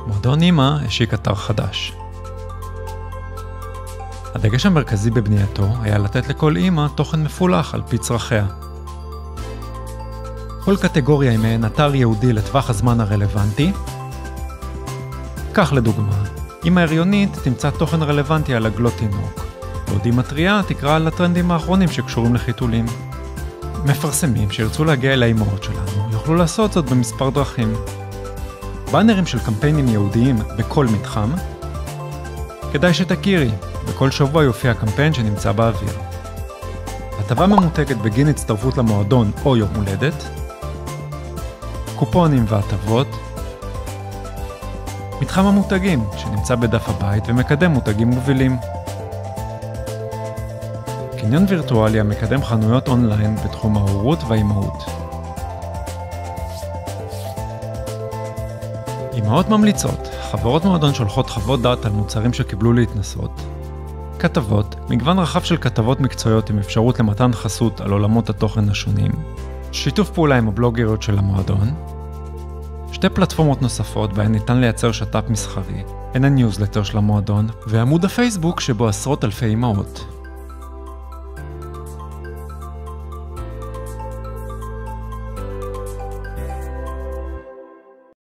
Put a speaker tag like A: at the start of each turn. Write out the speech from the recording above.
A: מועדון אמא השיק אתר חדש. הדגש המרכזי בבנייתו היה לתת לכל אמא תוכן מפולח על פי צרכיה. כל קטגוריה היא מעין אתר ייעודי לטווח הזמן הרלוונטי. כך לדוגמה, אמא הריונית תמצא תוכן רלוונטי על עגלות תינוק, ועוד אמא טריה תקרא על הטרנדים האחרונים שקשורים לחיתולים. מפרסמים שירצו להגיע אל האימהות שלנו יוכלו לעשות זאת במספר דרכים. באנרים של קמפיינים ייעודיים בכל מתחם. כדאי שתכירי, בכל שבוע יופיע קמפיין שנמצא באוויר. הטבה ממותגת בגין הצטרפות למועדון או יום הולדת. קופונים והטבות. מתחם המותגים שנמצא בדף הבית ומקדם מותגים מובילים. קניון וירטואלי המקדם חנויות אונליין בתחום ההורות והאימהות. אמהות ממליצות, חברות מועדון שולחות חוות דעת על מוצרים שקיבלו להתנסות. כתבות, מגוון רחב של כתבות מקצועיות עם אפשרות למתן חסות על עולמות התוכן השונים. שיתוף פעולה עם הבלוגריות של המועדון. שתי פלטפורמות נוספות בהן ניתן לייצר שת"פ מסחרי, הן הניוזלטר של המועדון, ועמוד הפייסבוק שבו עשרות אלפי אמהות.